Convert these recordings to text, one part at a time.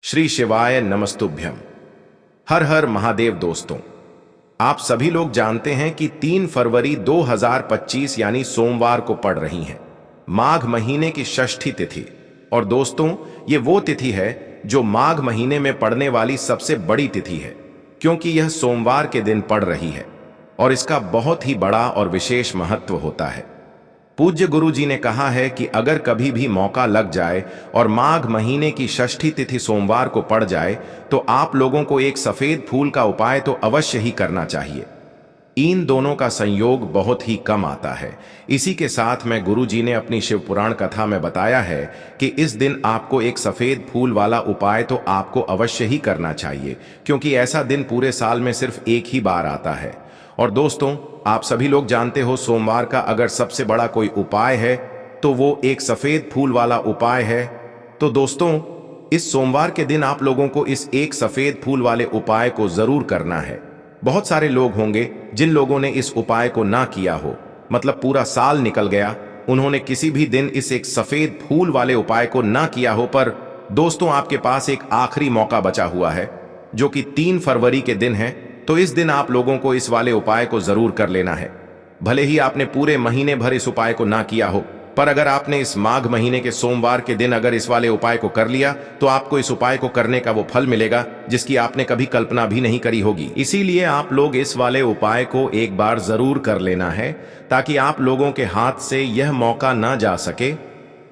श्री शिवाय नमस्तुभ्यम। हर हर महादेव। दोस्तों, आप सभी लोग जानते हैं कि 3 फरवरी 2025 यानी सोमवार को पड़ रही है माघ महीने की षष्ठी तिथि। और दोस्तों, ये वो तिथि है जो माघ महीने में पड़ने वाली सबसे बड़ी तिथि है, क्योंकि यह सोमवार के दिन पड़ रही है और इसका बहुत ही बड़ा और विशेष महत्व होता है। पूज्य गुरु जी ने कहा है कि अगर कभी भी मौका लग जाए और माघ महीने की षष्ठी तिथि सोमवार को पड़ जाए तो आप लोगों को एक सफेद फूल का उपाय तो अवश्य ही करना चाहिए। इन दोनों का संयोग बहुत ही कम आता है। इसी के साथ में गुरु जी ने अपनी शिव पुराण कथा में बताया है कि इस दिन आपको एक सफेद फूल वाला उपाय तो आपको अवश्य ही करना चाहिए, क्योंकि ऐसा दिन पूरे साल में सिर्फ एक ही बार आता है। और दोस्तों, आप सभी लोग जानते हो, सोमवार का अगर सबसे बड़ा कोई उपाय है तो वो एक सफेद फूल वाला उपाय है। तो दोस्तों, इस सोमवार के दिन आप लोगों को इस एक सफेद फूल वाले उपाय को जरूर करना है। बहुत सारे लोग होंगे जिन लोगों ने इस उपाय को ना किया हो, मतलब पूरा साल निकल गया, उन्होंने किसी भी दिन इस एक सफेद फूल वाले उपाय को ना किया हो। पर दोस्तों, आपके पास एक आखिरी मौका बचा हुआ है जो कि 3 फरवरी के दिन है। तो इस दिन आप लोगों को इस वाले उपाय को जरूर कर लेना है। भले ही आपने पूरे महीने भर इस उपाय को ना किया हो, पर अगर आपने इस माघ महीने के सोमवार के दिन अगर इस वाले उपाय को कर लिया तो आपको इस उपाय को करने का वो फल मिलेगा जिसकी आपने कभी कल्पना भी नहीं करी होगी। इसीलिए आप लोग इस वाले उपाय को एक बार जरूर कर लेना है, ताकि आप लोगों के हाथ से यह मौका ना जा सके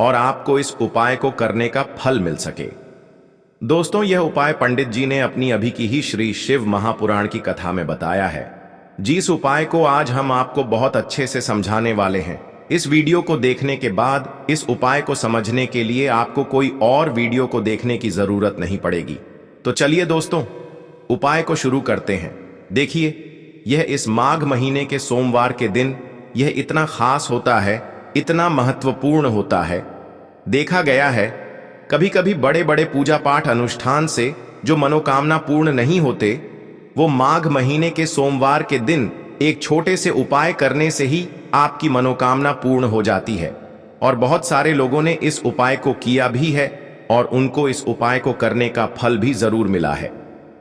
और आपको इस उपाय को करने का फल मिल सके। दोस्तों, यह उपाय पंडित जी ने अपनी अभी की ही श्री शिव महापुराण की कथा में बताया है, जिस उपाय को आज हम आपको बहुत अच्छे से समझाने वाले हैं। इस वीडियो को देखने के बाद इस उपाय को समझने के लिए आपको कोई और वीडियो को देखने की जरूरत नहीं पड़ेगी। तो चलिए दोस्तों, उपाय को शुरू करते हैं। देखिए, यह इस माघ महीने के सोमवार के दिन यह इतना खास होता है, इतना महत्वपूर्ण होता है। देखा गया है कभी कभी बड़े बड़े पूजा पाठ अनुष्ठान से जो मनोकामना पूर्ण नहीं होते, वो माघ महीने के सोमवार के दिन एक छोटे से उपाय करने से ही आपकी मनोकामना पूर्ण हो जाती है। और बहुत सारे लोगों ने इस उपाय को किया भी है और उनको इस उपाय को करने का फल भी जरूर मिला है।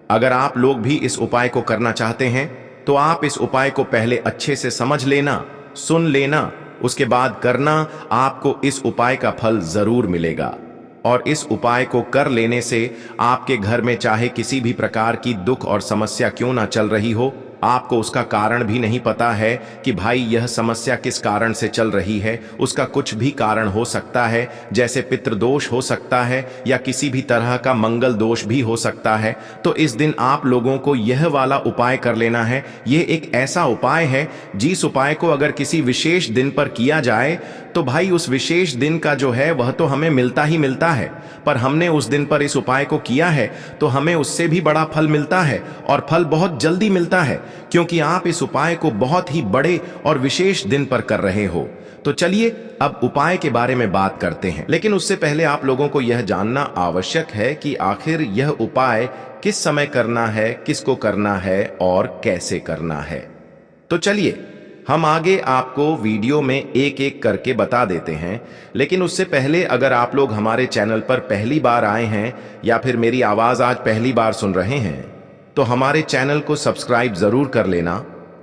अगर आप लोग भी इस उपाय को करना चाहते हैं तो आप इस उपाय को पहले अच्छे से समझ लेना, सुन लेना, उसके बाद करना। आपको इस उपाय का फल जरूर मिलेगा। और इस उपाय को कर लेने से आपके घर में चाहे किसी भी प्रकार की दुख और समस्या क्यों ना चल रही हो, आपको उसका कारण भी नहीं पता है कि भाई यह समस्या किस कारण से चल रही है, उसका कुछ भी कारण हो सकता है, जैसे पितृदोष हो सकता है या किसी भी तरह का मंगल दोष भी हो सकता है। तो इस दिन आप लोगों को यह वाला उपाय कर लेना है। यह एक ऐसा उपाय है जिस उपाय को अगर किसी विशेष दिन पर किया जाए तो भाई उस विशेष दिन का जो है वह तो हमें मिलता ही मिलता है, पर हमने उस दिन पर इस उपाय को किया है तो हमें उससे भी बड़ा फल मिलता है, और फल बहुत जल्दी मिलता है, क्योंकि आप इस उपाय को बहुत ही बड़े और विशेष दिन पर कर रहे हो। तो चलिए अब उपाय के बारे में बात करते हैं, लेकिन उससे पहले आप लोगों को यह जानना आवश्यक है कि आखिर यह उपाय किस समय करना है, किसको करना है और कैसे करना है। तो चलिए हम आगे आपको वीडियो में एक एक करके बता देते हैं। लेकिन उससे पहले अगर आप लोग हमारे चैनल पर पहली बार आए हैं या फिर मेरी आवाज़ आज पहली बार सुन रहे हैं, तो हमारे चैनल को सब्सक्राइब ज़रूर कर लेना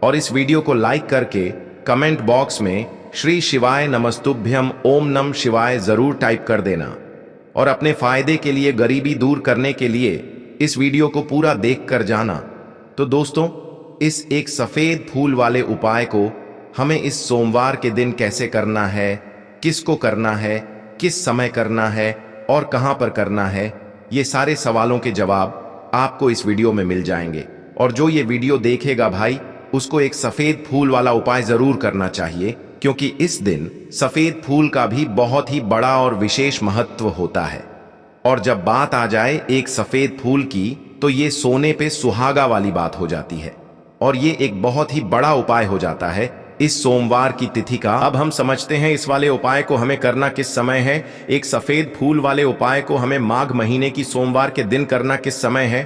और इस वीडियो को लाइक करके कमेंट बॉक्स में श्री शिवाय नमस्तुभ्यम ओम नम शिवाय ज़रूर टाइप कर देना। और अपने फ़ायदे के लिए, गरीबी दूर करने के लिए इस वीडियो को पूरा देख कर जाना। तो दोस्तों, इस एक सफेद फूल वाले उपाय को हमें इस सोमवार के दिन कैसे करना है, किसको करना है, किस समय करना है और कहां पर करना है, ये सारे सवालों के जवाब आपको इस वीडियो में मिल जाएंगे। और जो ये वीडियो देखेगा भाई, उसको एक सफेद फूल वाला उपाय जरूर करना चाहिए, क्योंकि इस दिन सफेद फूल का भी बहुत ही बड़ा और विशेष महत्व होता है। और जब बात आ जाए एक सफेद फूल की, तो ये सोने पे सुहागा वाली बात हो जाती है और ये एक बहुत ही बड़ा उपाय हो जाता है इस सोमवार की तिथि का। अब हम समझते हैं इस वाले उपाय को हमें करना किस समय है। एक सफेद फूल वाले उपाय को हमें माघ महीने की सोमवार के दिन करना किस समय है।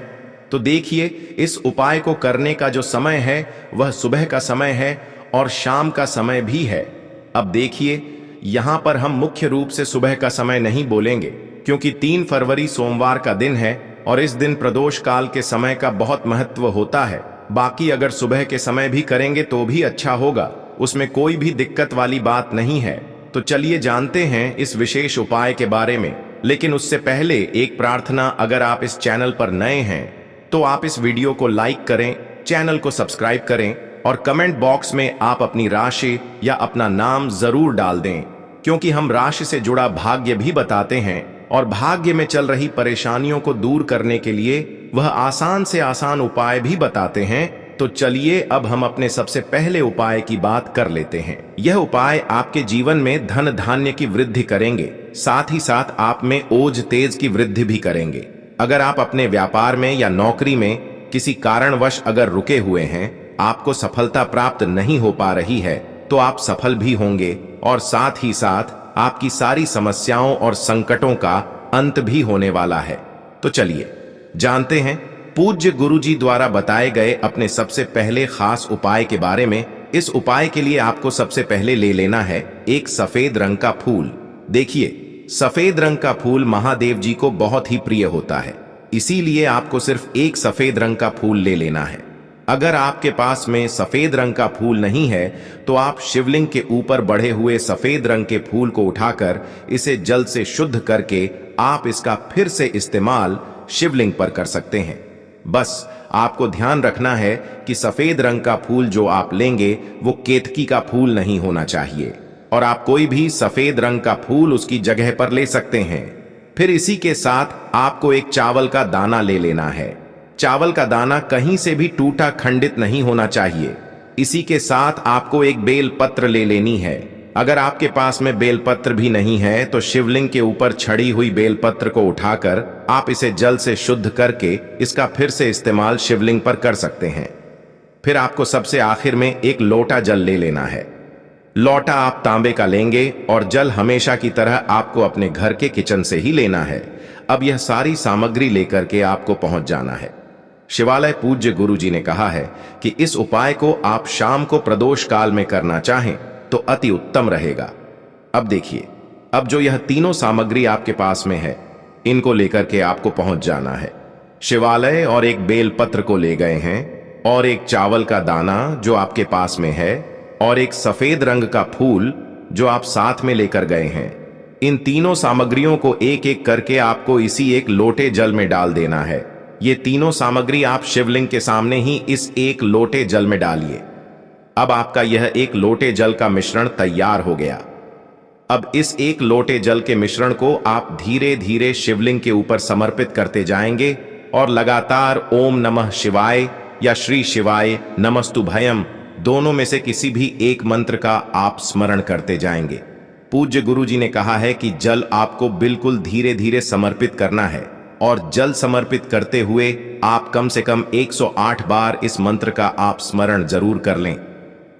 तो देखिए, इस उपाय को करने का जो समय है वह सुबह का समय है और शाम का समय भी है। अब देखिए, यहाँ पर हम मुख्य रूप से सुबह का समय नहीं बोलेंगे, क्योंकि 3 फरवरी सोमवार का दिन है और इस दिन प्रदोष काल के समय का बहुत महत्व होता है। बाकी अगर सुबह के समय भी करेंगे तो भी अच्छा होगा, उसमें कोई भी दिक्कत वाली बात नहीं है। तो चलिए जानते हैं इस विशेष उपाय के बारे में। लेकिन उससे पहले एक प्रार्थना, अगर आप इस चैनल पर नए हैं तो आप इस वीडियो को लाइक करें, चैनल को सब्सक्राइब करें और कमेंट बॉक्स में आप अपनी राशि या अपना नाम जरूर डाल दें, क्योंकि हम राशि से जुड़ा भाग्य भी बताते हैं और भाग्य में चल रही परेशानियों को दूर करने के लिए वह आसान से आसान उपाय भी बताते हैं। तो चलिए अब हम अपने सबसे पहले उपाय की बात कर लेते हैं। यह उपाय आपके जीवन में धन धान्य की वृद्धि करेंगे, साथ ही साथ आप में ओज तेज की वृद्धि भी करेंगे। अगर आप अपने व्यापार में या नौकरी में किसी कारणवश अगर रुके हुए हैं, आपको सफलता प्राप्त नहीं हो पा रही है, तो आप सफल भी होंगे और साथ ही साथ आपकी सारी समस्याओं और संकटों का अंत भी होने वाला है। तो चलिए जानते हैं पूज्य गुरुजी द्वारा बताए गए अपने सबसे पहले खास उपाय के बारे में। इस उपाय के लिए आपको सबसे पहले ले लेना है एक सफेद रंग का फूल। देखिए, सफेद रंग का फूल महादेव जी को बहुत ही प्रिय होता है, इसीलिए आपको सिर्फ एक सफेद रंग का फूल ले लेना है। अगर आपके पास में सफेद रंग का फूल नहीं है तो आप शिवलिंग के ऊपर बढ़े हुए सफेद रंग के फूल को उठाकर इसे जल से शुद्ध करके आप इसका फिर से इस्तेमाल शिवलिंग पर कर सकते हैं। बस आपको ध्यान रखना है कि सफेद रंग का फूल जो आप लेंगे वो केतकी का फूल नहीं होना चाहिए, और आप कोई भी सफेद रंग का फूल उसकी जगह पर ले सकते हैं। फिर इसी के साथ आपको एक चावल का दाना ले लेना है। चावल का दाना कहीं से भी टूटा खंडित नहीं होना चाहिए। इसी के साथ आपको एक बेल पत्र ले लेनी है। अगर आपके पास में बेलपत्र भी नहीं है तो शिवलिंग के ऊपर छड़ी हुई बेलपत्र को उठाकर आप इसे जल से शुद्ध करके इसका फिर से इस्तेमाल शिवलिंग पर कर सकते हैं। फिर आपको सबसे आखिर में एक लोटा जल ले लेना है। लोटा आप तांबे का लेंगे और जल हमेशा की तरह आपको अपने घर के किचन से ही लेना है। अब यह सारी सामग्री लेकर के आपको पहुंच जाना है शिवालय। पूज्य गुरु जी ने कहा है कि इस उपाय को आप शाम को प्रदोष काल में करना चाहें तो अति उत्तम रहेगा। अब देखिए, अब जो यह तीनों सामग्री आपके पास में है, इनको लेकर के आपको पहुंच जाना है शिवालय, और एक बेल पत्र को ले गए हैं और एक चावल का दाना जो आपके पास में है और एक सफेद रंग का फूल जो आप साथ में लेकर गए हैं। इन तीनों सामग्रियों को एक एक करके आपको इसी एक लोटे जल में डाल देना है। ये तीनों सामग्री आप शिवलिंग के सामने ही इस एक लोटे जल में डालिए। अब आपका यह एक लोटे जल का मिश्रण तैयार हो गया। अब इस एक लोटे जल के मिश्रण को आप धीरे धीरे शिवलिंग के ऊपर समर्पित करते जाएंगे और लगातार ओम नमः शिवाय या श्री शिवाय नमस्तुभयम दोनों में से किसी भी एक मंत्र का आप स्मरण करते जाएंगे। पूज्य गुरु जी ने कहा है कि जल आपको बिल्कुल धीरे धीरे समर्पित करना है और जल समर्पित करते हुए आप कम से कम 108 बार इस मंत्र का आप स्मरण जरूर कर लें।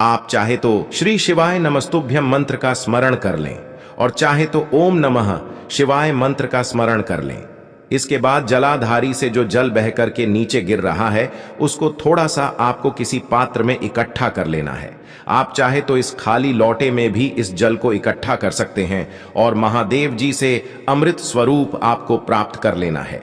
आप चाहे तो श्री शिवाय नमस्तुभ्यम मंत्र का स्मरण कर लें और चाहे तो ओम नमः शिवाय मंत्र का स्मरण कर लें। इसके बाद जलाधारी से जो जल बह करके नीचे गिर रहा है उसको थोड़ा सा आपको किसी पात्र में इकट्ठा कर लेना है। आप चाहे तो इस खाली लोटे में भी इस जल को इकट्ठा कर सकते हैं और महादेव जी से अमृत स्वरूप आपको प्राप्त कर लेना है।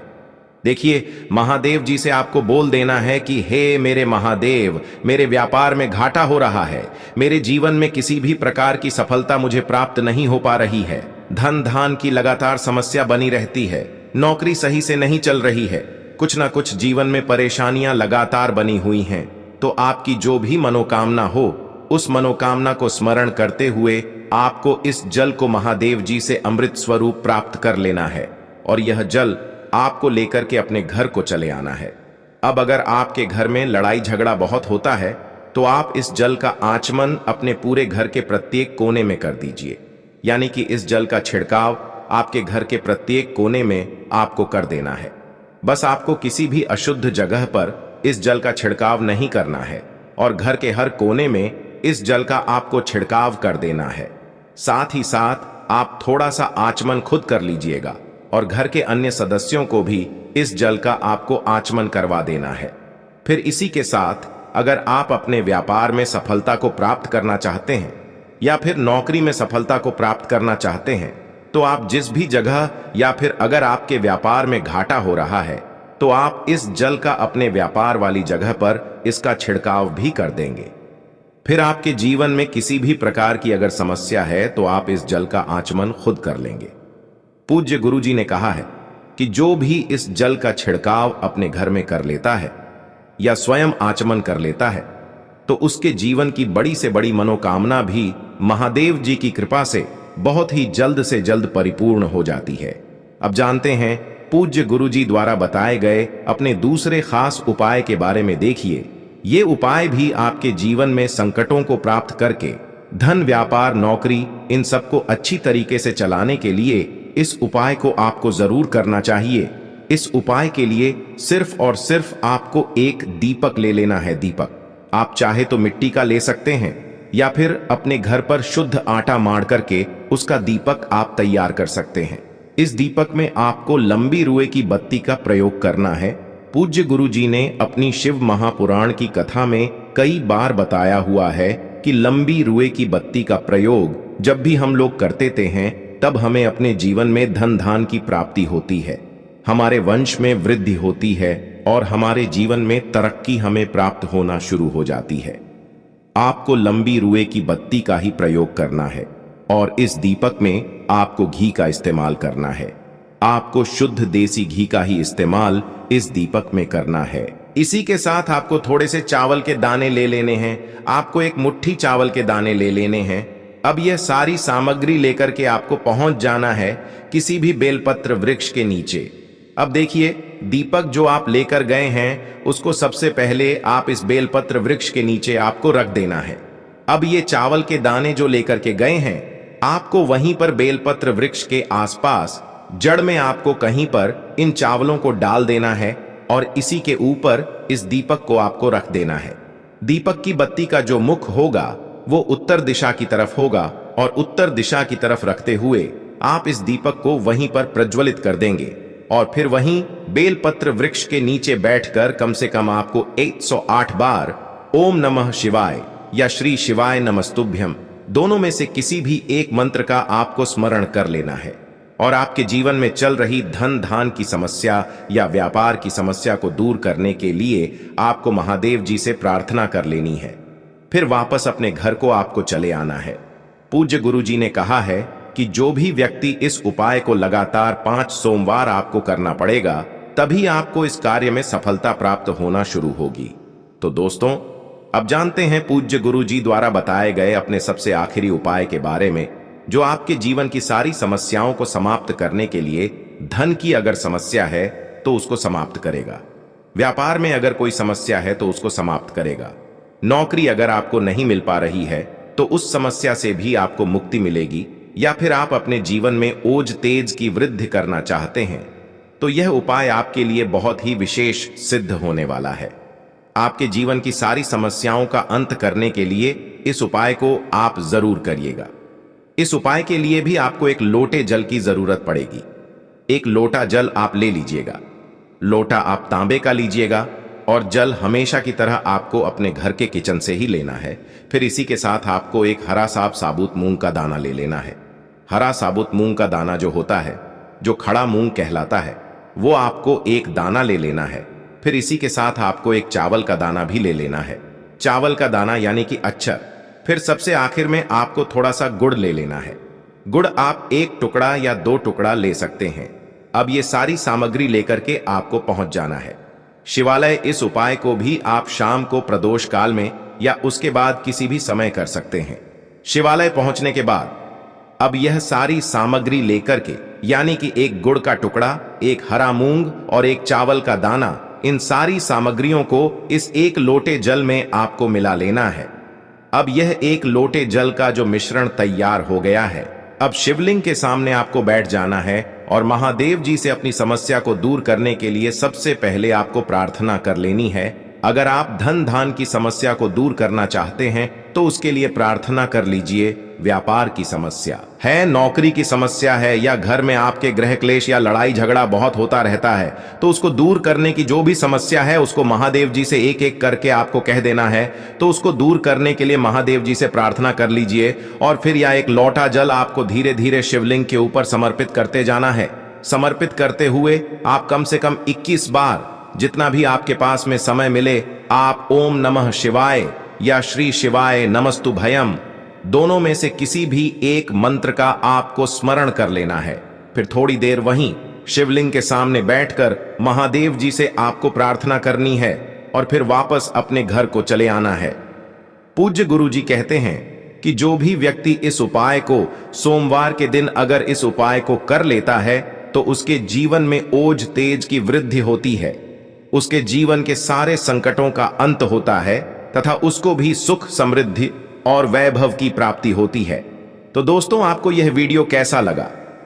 देखिए, महादेव जी से आपको बोल देना है कि हे मेरे महादेव, मेरे व्यापार में घाटा हो रहा है, मेरे जीवन में किसी भी प्रकार की सफलता मुझे प्राप्त नहीं हो पा रही है, धन धान की लगातार समस्या बनी रहती है, नौकरी सही से नहीं चल रही है, कुछ ना कुछ जीवन में परेशानियां लगातार बनी हुई हैं। तो आपकी जो भी मनोकामना हो उस मनोकामना को स्मरण करते हुए आपको इस जल को महादेव जी से अमृत स्वरूप प्राप्त कर लेना है और यह जल आपको लेकर के अपने घर को चले आना है। अब अगर आपके घर में लड़ाई झगड़ा बहुत होता है तो आप इस जल का आचमन अपने पूरे घर के प्रत्येक कोने में कर दीजिए, यानी कि इस जल का छिड़काव आपके घर के प्रत्येक कोने में आपको कर देना है। बस आपको किसी भी अशुद्ध जगह पर इस जल का छिड़काव नहीं करना है और घर के हर कोने में इस जल का आपको छिड़काव कर देना है। साथ ही साथ आप थोड़ा सा आचमन खुद कर लीजिएगा और घर के अन्य सदस्यों को भी इस जल का आपको आचमन करवा देना है। फिर इसी के साथ अगर आप अपने व्यापार में सफलता को प्राप्त करना चाहते हैं या फिर नौकरी में सफलता को प्राप्त करना चाहते हैं तो आप जिस भी जगह या फिर अगर आपके व्यापार में घाटा हो रहा है तो आप इस जल का अपने व्यापार वाली जगह पर इसका छिड़काव भी कर देंगे। फिर आपके जीवन में किसी भी प्रकार की अगर समस्या है तो आप इस जल का आचमन खुद कर लेंगे। पूज्य गुरुजी ने कहा है कि जो भी इस जल का छिड़काव अपने घर में कर लेता है या स्वयं आचमन कर लेता है तो उसके जीवन की बड़ी से बड़ी मनोकामना भी महादेव जी की कृपा से बहुत ही जल्द से जल्द परिपूर्ण हो जाती है। अब जानते हैं पूज्य गुरुजी द्वारा बताए गए अपने दूसरे खास उपाय के बारे में। देखिए, ये उपाय भी आपके जीवन में संकटों को प्राप्त करके धन, व्यापार, नौकरी, इन सबको अच्छी तरीके से चलाने के लिए इस उपाय को आपको जरूर करना चाहिए। इस उपाय के लिए सिर्फ और सिर्फ आपको एक दीपक ले लेना है। दीपक आप चाहे तो मिट्टी का ले सकते हैं या फिर अपने घर पर शुद्ध आटा माड़ करके उसका दीपक आप तैयार कर सकते हैं। इस दीपक में आपको लंबी रुई की बत्ती का प्रयोग करना है। पूज्य गुरुजी ने अपनी शिव महापुराण की कथा में कई बार बताया हुआ है कि लंबी रुई की बत्ती का प्रयोग जब भी हम लोग करते हैं तब हमें अपने जीवन में धन धान की प्राप्ति होती है, हमारे वंश में वृद्धि होती है और हमारे जीवन में तरक्की हमें प्राप्त होना शुरू हो जाती है। आपको लंबी रुई की बत्ती का ही प्रयोग करना है और इस दीपक में आपको घी का इस्तेमाल करना है। आपको शुद्ध देसी घी का ही इस्तेमाल इस दीपक में करना है। इसी के साथ आपको थोड़े से चावल के दाने ले लेने हैं। आपको एक मुट्ठी चावल के दाने ले लेने हैं। अब यह सारी सामग्री लेकर के आपको पहुंच जाना है किसी भी बेलपत्र वृक्ष के नीचे। अब देखिए, दीपक जो आप लेकर गए हैं उसको सबसे पहले आप इस बेलपत्र वृक्ष के नीचे आपको रख देना है। अब ये चावल के दाने जो लेकर के गए हैं आपको वहीं पर बेलपत्र वृक्ष के आसपास जड़ में आपको कहीं पर इन चावलों को डाल देना है और इसी के ऊपर इस दीपक को आपको रख देना है। दीपक की बत्ती का जो मुख होगा वो उत्तर दिशा की तरफ होगा और उत्तर दिशा की तरफ रखते हुए आप इस दीपक को वहीं पर प्रज्वलित कर देंगे और फिर वहीं बेलपत्र वृक्ष के नीचे बैठकर कम से कम आपको 108 बार ओम नमः शिवाय या श्री शिवाय नमस्तुभ्यम दोनों में से किसी भी एक मंत्र का आपको स्मरण कर लेना है और आपके जीवन में चल रही धन धान की समस्या या व्यापार की समस्या को दूर करने के लिए आपको महादेव जी से प्रार्थना कर लेनी है। फिर वापस अपने घर को आपको चले आना है। पूज्य गुरुजी ने कहा है कि जो भी व्यक्ति इस उपाय को लगातार 5 सोमवार आपको करना पड़ेगा तभी आपको इस कार्य में सफलता प्राप्त होना शुरू होगी। तो दोस्तों, अब जानते हैं पूज्य गुरुजी द्वारा बताए गए अपने सबसे आखिरी उपाय के बारे में जो आपके जीवन की सारी समस्याओं को समाप्त करने के लिए, धन की अगर समस्या है तो उसको समाप्त करेगा, व्यापार में अगर कोई समस्या है तो उसको समाप्त करेगा, नौकरी अगर आपको नहीं मिल पा रही है तो उस समस्या से भी आपको मुक्ति मिलेगी, या फिर आप अपने जीवन में ओज तेज की वृद्धि करना चाहते हैं तो यह उपाय आपके लिए बहुत ही विशेष सिद्ध होने वाला है। आपके जीवन की सारी समस्याओं का अंत करने के लिए इस उपाय को आप जरूर करिएगा। इस उपाय के लिए भी आपको एक लोटे जल की जरूरत पड़ेगी। एक लोटा जल आप ले लीजिएगा। लोटा आप तांबे का लीजिएगा और जल हमेशा की तरह आपको अपने घर के किचन से ही लेना है। फिर इसी के साथ आपको एक हरा साबुत मूंग का दाना ले लेना है। हरा साबुत मूंग का दाना जो होता है, जो खड़ा मूंग कहलाता है, वो आपको एक दाना ले लेना है। फिर इसी के साथ आपको एक चावल का दाना भी ले लेना है। चावल का दाना यानी कि अक्षर। फिर सबसे आखिर में आपको थोड़ा सा गुड़ ले लेना है। गुड़ आप 1 टुकड़ा या 2 टुकड़ा ले सकते हैं। अब ये सारी सामग्री लेकर के आपको पहुंच जाना है शिवालय। इस उपाय को भी आप शाम को प्रदोष काल में या उसके बाद किसी भी समय कर सकते हैं। शिवालय पहुंचने के बाद अब यह सारी सामग्री लेकर के, यानी कि एक गुड़ का टुकड़ा, एक हरा मूंग और एक चावल का दाना, इन सारी सामग्रियों को इस एक लोटे जल में आपको मिला लेना है। अब यह एक लोटे जल का जो मिश्रण तैयार हो गया है, अब शिवलिंग के सामने आपको बैठ जाना है और महादेव जी से अपनी समस्या को दूर करने के लिए सबसे पहले आपको प्रार्थना कर लेनी है। अगर आप धन धान की समस्या को दूर करना चाहते हैं तो उसके लिए प्रार्थना कर लीजिए। व्यापार की समस्या है, नौकरी की समस्या है, या घर में आपके गृह क्लेश या लड़ाई झगड़ा बहुत होता रहता है, तो उसको दूर करने की जो भी समस्या है उसको महादेव जी से एक एक करके आपको कह देना है। तो उसको दूर करने के लिए महादेव जी से प्रार्थना कर लीजिए और फिर यह एक लोटा जल आपको धीरे धीरे शिवलिंग के ऊपर समर्पित करते जाना है। समर्पित करते हुए आप कम से कम 21 बार, जितना भी आपके पास में समय मिले, आप ओम नमः शिवाय या श्री शिवाय नमस्तुभयम दोनों में से किसी भी एक मंत्र का आपको स्मरण कर लेना है। फिर थोड़ी देर वहीं शिवलिंग के सामने बैठकर महादेव जी से आपको प्रार्थना करनी है और फिर वापस अपने घर को चले आना है। पूज्य गुरु जी कहते हैं कि जो भी व्यक्ति इस उपाय को सोमवार के दिन अगर इस उपाय को कर लेता है तो उसके जीवन में ओज तेज की वृद्धि होती है, उसके जीवन के सारे संकटों का अंत होता है तथा उसको भी सुख समृद्धि और वैभव की प्राप्ति होती है। तो दोस्तों, आपको यह वीडियो कैसा लगा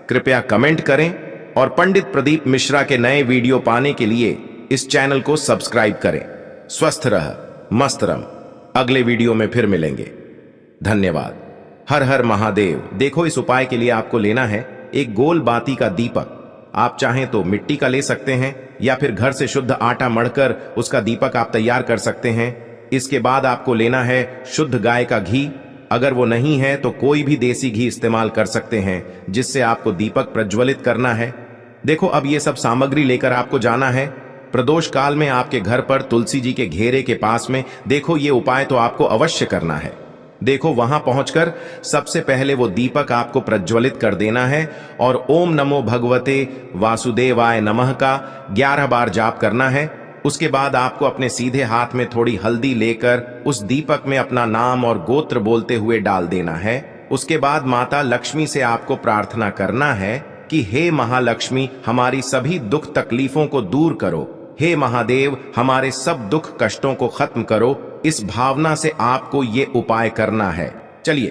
कृपया कमेंट करें और पंडित प्रदीप मिश्रा के नए वीडियो पाने के लिए इस चैनल को सब्सक्राइब करें। स्वस्थ रह, मस्त रह, अगले वीडियो में फिर मिलेंगे। धन्यवाद। हर हर महादेव। देखो, इस उपाय के लिए आपको लेना है एक गोल बाती का दीपक। आप चाहें तो मिट्टी का ले सकते हैं या फिर घर से शुद्ध आटा मढ़कर उसका दीपक आप तैयार कर सकते हैं। इसके बाद आपको लेना है शुद्ध गाय का घी। अगर वो नहीं है तो कोई भी देसी घी इस्तेमाल कर सकते हैं जिससे आपको दीपक प्रज्वलित करना है। देखो, अब ये सब सामग्री लेकर आपको जाना है प्रदोष काल में आपके घर पर तुलसी जी के घेरे के पास में। देखो, ये उपाय तो आपको अवश्य करना है। देखो, वहां पहुंचकर सबसे पहले वो दीपक आपको प्रज्वलित कर देना है और ओम नमो भगवते वासुदेवाय नमः का 11 बार जाप करना है। उसके बाद आपको अपने सीधे हाथ में थोड़ी हल्दी लेकर उस दीपक में अपना नाम और गोत्र बोलते हुए डाल देना है। उसके बाद माता लक्ष्मी से आपको प्रार्थना करना है कि हे महालक्ष्मी, हमारी सभी दुख तकलीफों को दूर करो। हे महादेव, हमारे सब दुख कष्टों को खत्म करो। इस भावना से आपको ये उपाय करना है। चलिए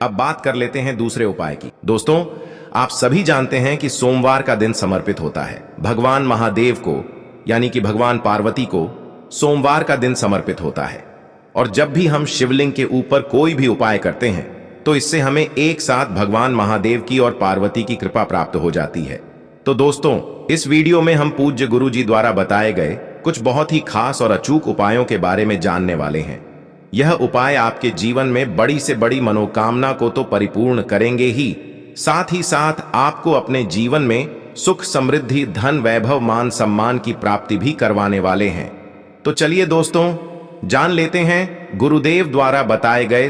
अब बात कर लेते हैं दूसरे उपाय की। दोस्तों, आप सभी जानते हैं कि सोमवार का दिन समर्पित होता है भगवान महादेव को, यानी कि भगवान पार्वती को सोमवार का दिन समर्पित होता है। और जब भी हम शिवलिंग के ऊपर कोई भी उपाय करते हैं तो इससे हमें एक साथ भगवान महादेव की और पार्वती की कृपा प्राप्त हो जाती है। तो दोस्तों, इस वीडियो में हम पूज्य गुरु जी द्वारा बताए गए कुछ बहुत ही खास और अचूक उपायों के बारे में जानने वाले हैं। यह उपाय आपके जीवन में बड़ी से बड़ी मनोकामना को तो परिपूर्ण करेंगे ही, साथ ही साथ आपको अपने जीवन में सुख समृद्धि धन वैभव मान सम्मान की प्राप्ति भी करवाने वाले हैं। तो चलिए दोस्तों, जान लेते हैं गुरुदेव द्वारा बताए गए